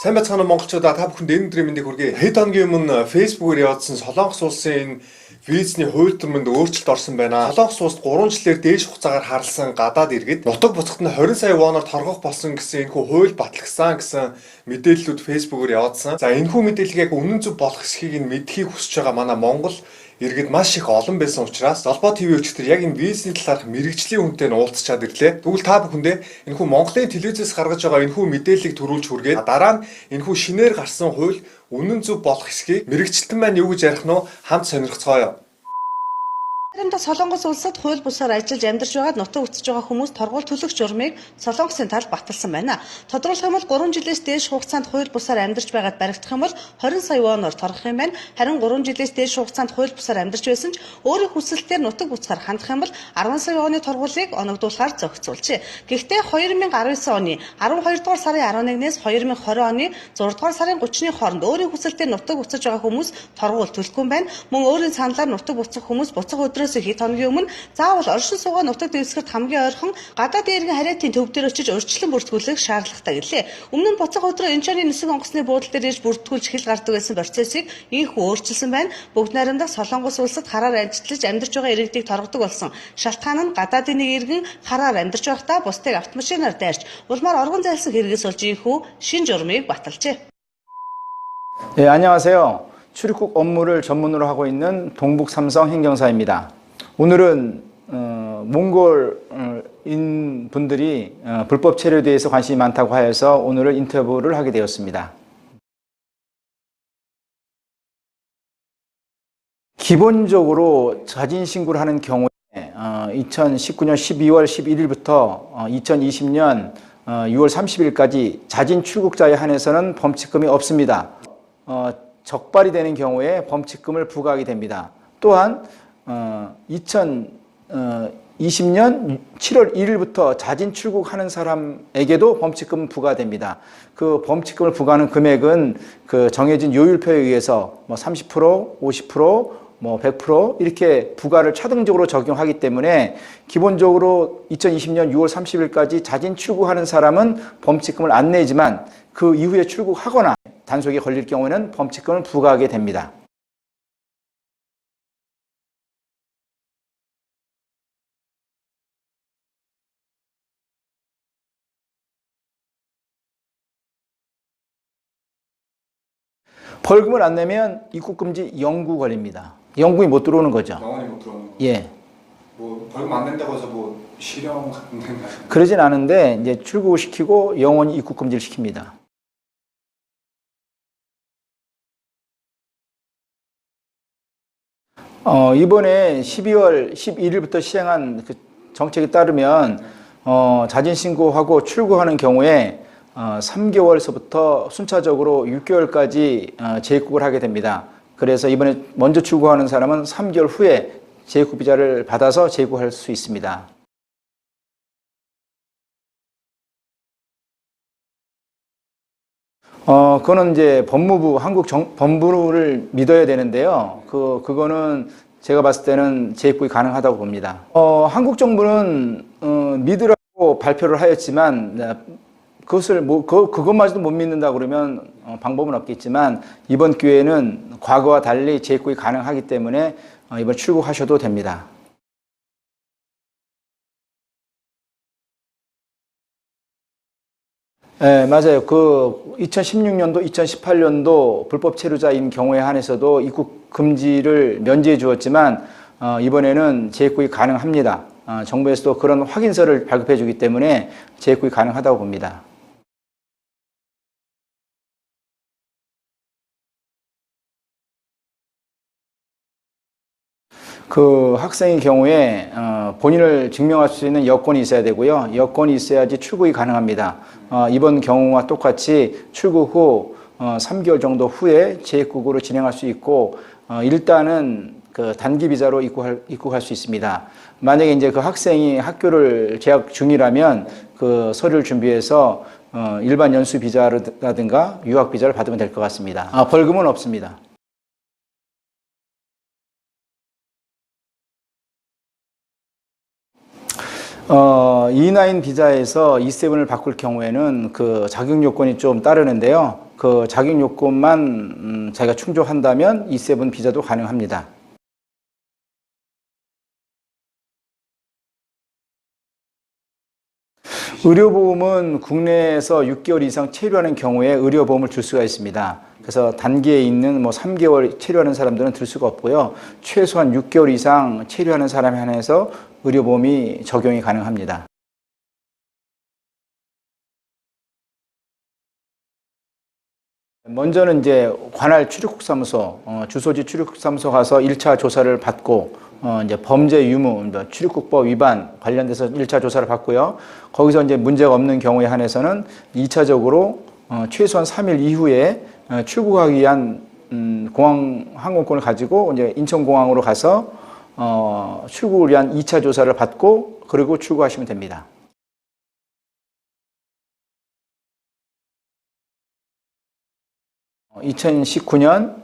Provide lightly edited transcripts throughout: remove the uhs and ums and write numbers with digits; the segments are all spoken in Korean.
Сайн байцгаана монголчуудаа, та бүхэнд энэ өдрийн мэндийг хүргэе. Хэд хоногийн өмнө фэйсбүүгээр явуулсан Солонгос улсын визний хувь тэмдэгт өөрчлөлт орсон байна. Солонгос улсад 3 жилээр дээш хугацаагаар харлсан гадаад иргэд нутаг буцахт нь 20 сая воноор торгох болсон гэсэн энэхүү хууль батлагдсан гэсэн мэдээллүүд фэйсбүүгээр явуулсан. За энэхүү мэдээлэл яг үнэн зөв болох эсхийг нь мэдхийг хүсэж байгаа манай Монгол иргэд маш их олон байсан учраас Залбаа ТV өчтөр яг энэ визний талаарх мэрэгжлийн хүнтэй нь уулзчаад ирлээ. Тэгвэл та бүхэндээ энэхүү Монголын телевизээс гаргаж байгаа энэхүү мэдээллийг төрүүлж хүргээд дараа нь энэхүү шинээр гарсан хууль үнэн зөв болох эсхийг мэрэгчлэн маань юу гэж ярих нь хамт сонирхцгоё. Харин Солонгос улсад хууль бусаар ажиллаж амьдарч байгаад нутаг үтсэж байгаа хүмүүс торгуул төлөх журмыг Солонгосын талд баталсан байна. Тодорхойлох юм бол 3 жилээс дээш хугацаанд хууль бусаар амьдарч байгаад баригдах юм бол 20 сая воноор торгох юм байна. Харин 3 жилээс дээш хугацаанд хууль бусаар амьдарч байсан ч өөрийн хүсэлтээр нутаг буцахаар хандах юм бол 10 сая воны торгуулийг оногдуулахаар зохицуулжээ. Гэхдээ 2019 оны 12 дугаар сарын 11-ээс 2020 оны 6 дугаар сарын 30-ны хооронд өөрийн хүсэлтээр нутаг буцаж байгаа хүмүүс торгуул төлөхгүй юм байна. Мөн өөрийн саналаар нутаг буцах хүмүүс буцах өдрөөс хэд хоногийн өмнө заавал оршин суугаа нутаг дэвсгэрт хамгийн ойрхон гадаад иргэн хариатын төв дээр очиж урьдчилан бүртгүүлэх шаардлагатай гэлээ. Өмнө нь буцах өдрөө Инчоны нисэх онгоцны буудлын дээр ирж бүртгүүлж хил гардаг байсан процессыг ийхүү өөрчилсөн байна. Бүгд найрамдах Солонгос улсад хараар ажиллаж амьдарч байгаа иргэдийг торгодог болсон. Шалтгаан нь гадаадын нэг иргэн хараар амьдарч байхдаа бусдыг автомашинаар дайрч улмаар оргон зайлсан хэрэгээс болж ийхүү шин журмыг баталжээ. 네, 안녕하세요. 출입국 업무를 전문으로 하고 있는 동북 삼성 행정사입니다. 오늘은 몽골인 분들이 불법 체류에 대해서 관심이 많다고 하여서 오늘은 인터뷰를 하게 되었습니다. 기본적으로 자진 신고를 하는 경우에 2019년 12월 11일부터 2020년 6월 30일까지 자진 출국자에 한해서는 범칙금이 없습니다. 적발이 되는 경우에 범칙금을 부과하게 됩니다. 또한 2020년 7월 1일부터 자진 출국하는 사람에게도 범칙금 부과됩니다. 그 범칙금을 부과하는 금액은 그 정해진 요율표에 의해서 뭐 30%, 50%, 뭐 100% 이렇게 부과를 차등적으로 적용하기 때문에 기본적으로 2020년 6월 30일까지 자진 출국하는 사람은 범칙금을 안 내지만 그 이후에 출국하거나 단속에 걸릴 경우에는 범칙금을 부과하게 됩니다. 벌금을 안 내면 입국금지 영구 걸립니다. 영구히 못 들어오는 거죠. 영원히 못 들어오는 거. 예. 뭐 벌금 안 낸다고 해서 뭐 실형 같은 건가요? 그러진 않은데 이제 출국을 시키고 영원히 입국금지를 시킵니다. 이번에 12월 11일부터 시행한 그 정책에 따르면 자진 신고하고 출국하는 경우에 3개월서부터 순차적으로 6개월까지 재입국을 하게 됩니다. 그래서 이번에 먼저 출국하는 사람은 3개월 후에 재입국 비자를 받아서 재입국할 수 있습니다. 그거는 이제 법무부, 법무부를 믿어야 되는데요. 그거는 제가 봤을 때는 재입국이 가능하다고 봅니다. 한국 정부는 믿으라고 발표를 하였지만 그것을 그것마저도 못 믿는다 그러면 방법은 없겠지만 이번 기회에는 과거와 달리 재입국이 가능하기 때문에 이번 출국하셔도 됩니다. 네, 맞아요. 그 2016년도, 2018년도 불법 체류자인 경우에 한해서도 입국 금지를 면제해 주었지만 이번에는 재입국이 가능합니다. 정부에서도 그런 확인서를 발급해 주기 때문에 재입국이 가능하다고 봅니다. 그 학생의 경우에 본인을 증명할 수 있는 여권이 있어야 되고요. 여권이 있어야지 출국이 가능합니다. 이번 경우와 똑같이 출국 후 3개월 정도 후에 재입국으로 진행할 수 있고 일단은 그 단기 비자로 입국할 수 있습니다. 만약에 이제 그 학생이 학교를 재학 중이라면 그 서류를 준비해서 일반 연수 비자라든가 유학 비자를 받으면 될 것 같습니다. 벌금은 없습니다. E9 비자에서 E7을 바꿀 경우에는 그 자격 요건이 좀 따르는데요. 그 자격 요건만 자기가 충족한다면 E7 비자도 가능합니다. 의료보험은 국내에서 6개월 이상 체류하는 경우에 의료보험을 줄 수가 있습니다. 그래서 단기에 있는 3개월 체류하는 사람들은 들 수가 없고요. 최소한 6개월 이상 체류하는 사람에 한해서 의료보험이 적용이 가능합니다. 먼저는 이제 관할 출입국사무소, 주소지 출입국사무소 가서 1차 조사를 받고 이제 범죄 유무, 출입국법 위반 관련돼서 1차 조사를 받고요. 거기서 이제 문제가 없는 경우에 한해서는 2차적으로 최소한 3일 이후에 출국하기 위한 공항 항공권을 가지고 이제 인천공항으로 가서 출국을 위한 2차 조사를 받고 그리고 출국하시면 됩니다. 어, 2019년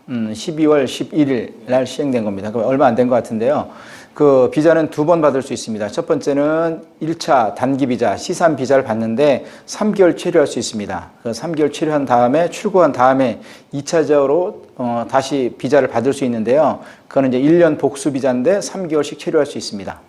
12월 11일 날 시행된 겁니다. 얼마 안 된 것 같은데요. 그 비자는 2번 받을 수 있습니다. 첫 번째는 1차 단기 비자, C3 비자를 받는데 3개월 체류할 수 있습니다. 3개월 체류한 다음에 출국한 다음에 2차적으로 다시 비자를 받을 수 있는데요. 그거는 이제 1년 복수 비자인데 3개월씩 체류할 수 있습니다.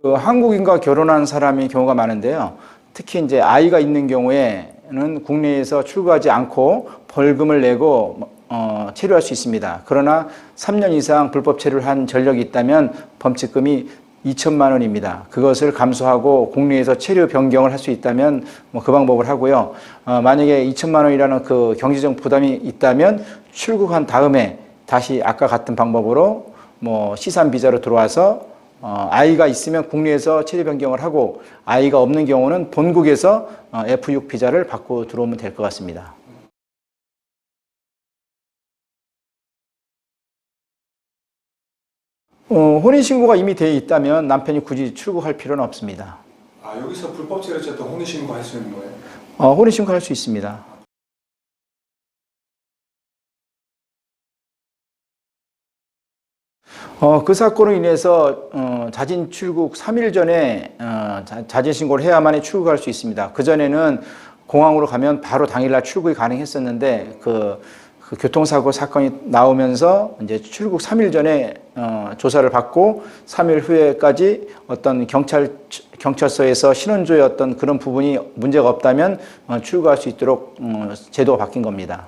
그 한국인과 결혼한 사람의 경우가 많은데요. 특히 이제 아이가 있는 경우에는 국내에서 출국하지 않고 벌금을 내고 체류할 수 있습니다. 그러나 3년 이상 불법 체류를 한 전력이 있다면 범칙금이 2천만 원입니다. 그것을 감수하고 국내에서 체류 변경을 할 수 있다면 그 방법을 하고요. 만약에 2천만 원이라는 그 경제적 부담이 있다면 출국한 다음에 다시 아까 같은 방법으로 C3 비자로 들어와서 아이가 있으면 국내에서 체류 변경을 하고 아이가 없는 경우는 본국에서 F6 비자를 받고 들어오면 될 것 같습니다. 혼인신고가 이미 되어 있다면 남편이 굳이 출국할 필요는 없습니다. 아, 여기서 불법 체류자도 혼인신고 할 수 있는 거예요? 혼인신고 할 수 있습니다. 그 사건으로 인해서 자진 출국 3일 전에 자진 신고를 해야만이 출국할 수 있습니다. 그전에는 공항으로 가면 바로 당일날 출국이 가능했었는데 그 교통사고 사건이 나오면서 이제 출국 3일 전에 조사를 받고 3일 후에까지 어떤 경찰서에서 신원조의 어떤 그런 부분이 문제가 없다면 출국할 수 있도록 제도가 바뀐 겁니다.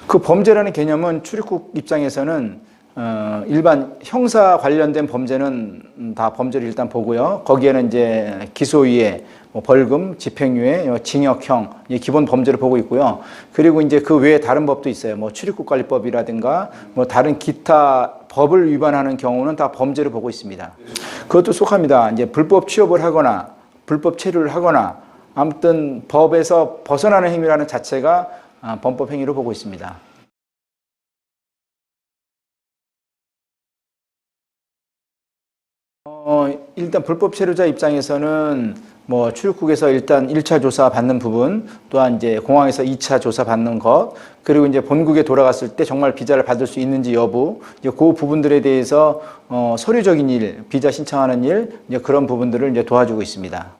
그 범죄라는 개념은 출입국 입장에서는 일반 형사 관련된 범죄는 다 범죄를 일단 보고요. 거기에는 이제 기소유예, 벌금, 집행유예, 징역형 기본 범죄를 보고 있고요. 그리고 이제 그 외에 다른 법도 있어요. 출입국관리법이라든가 다른 기타 법을 위반하는 경우는 다 범죄를 보고 있습니다. 그것도 속합니다. 이제 불법 취업을 하거나 불법 체류를 하거나 아무튼 법에서 벗어나는 행위라는 자체가 범법 행위로 보고 있습니다. 일단 불법 체류자 입장에서는 출국에서 일단 1차 조사 받는 부분, 또한 이제 공항에서 2차 조사 받는 것, 그리고 이제 본국에 돌아갔을 때 정말 비자를 받을 수 있는지 여부, 이제 그 부분들에 대해서 서류적인 일, 비자 신청하는 일, 이제 그런 부분들을 이제 도와주고 있습니다.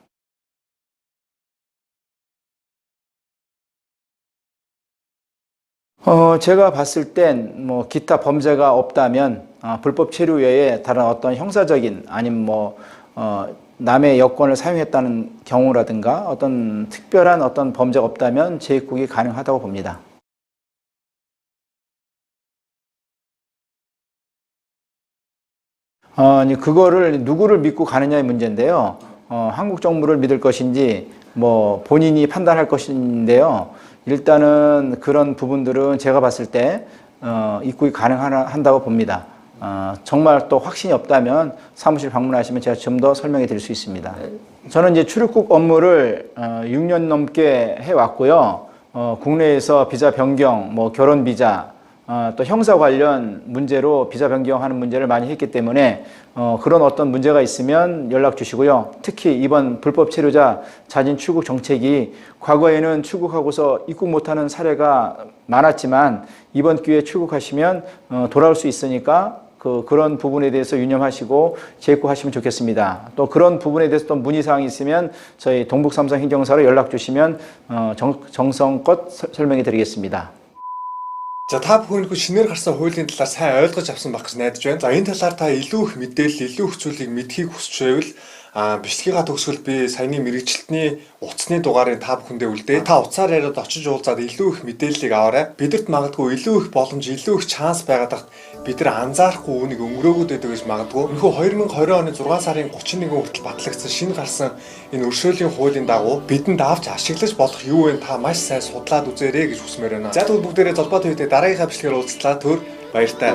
제가 봤을 땐 기타 범죄가 없다면 불법 체류 외에 다른 어떤 형사적인 아니면 남의 여권을 사용했다는 경우라든가 어떤 특별한 어떤 범죄가 없다면 재입국이 가능하다고 봅니다. 그거를 누구를 믿고 가느냐의 문제인데요. 한국 정부를 믿을 것인지 본인이 판단할 것인데요. 일단은 그런 부분들은 제가 봤을 때 입국이 가능한다고 봅니다. 정말 또 확신이 없다면 사무실 방문하시면 제가 좀 더 설명해 드릴 수 있습니다. 저는 이제 출입국 업무를 6년 넘게 해왔고요. 국내에서 비자 변경, 결혼 비자, 또 형사 관련 문제로 비자 변경하는 문제를 많이 했기 때문에 그런 어떤 문제가 있으면 연락 주시고요. 특히 이번 불법 체류자 자진 출국 정책이 과거에는 출국하고서 입국 못하는 사례가 많았지만 이번 기회에 출국하시면 돌아올 수 있으니까 그런 부분에 대해서 유념하시고 재입국하시면 좋겠습니다. 또 그런 부분에 대해서 또 문의사항이 있으면 저희 동북삼성 행정사로 연락 주시면 정성껏 설명해 드리겠습니다. За та бүхэн шинээр гарсан хуулийн талаар сайн ойлгож авсан байх гэж найдаж байна. За энэ талаар та илүү их мэдээлэл, илүү их зүйлийг мэдхийг хүсч байвал бичлэгийнхаа төгсгөл би саяны мэрэгчлэлтний утасны дугаарыг та бүхэндээ үлдээ. Та утсаар яриад очиж уулзаад илүү их мэдээллийг аваарай. Бидэрт магадгүй илүү их боломж, илүү их шанс байгаад тахт бид нар анзаарахгүй үнийг өнгөрөөгөөд байдаг гэж магадгүй. Өнөхөө 2020 оны 6 сарын 31 хүртэл батлагдсан шинэ гарсан энэ өршөөлийн хуулийн дагуу бидэнд авч ашиглаж болох юу вэ? Та маш сайн судлаад үзээрэй гэж хүсмээр байна. За тэгвэл бүгдээрээ золбоо твитээ дараагийнхаа бичлэгээр уулзлаа. Түр баяртай.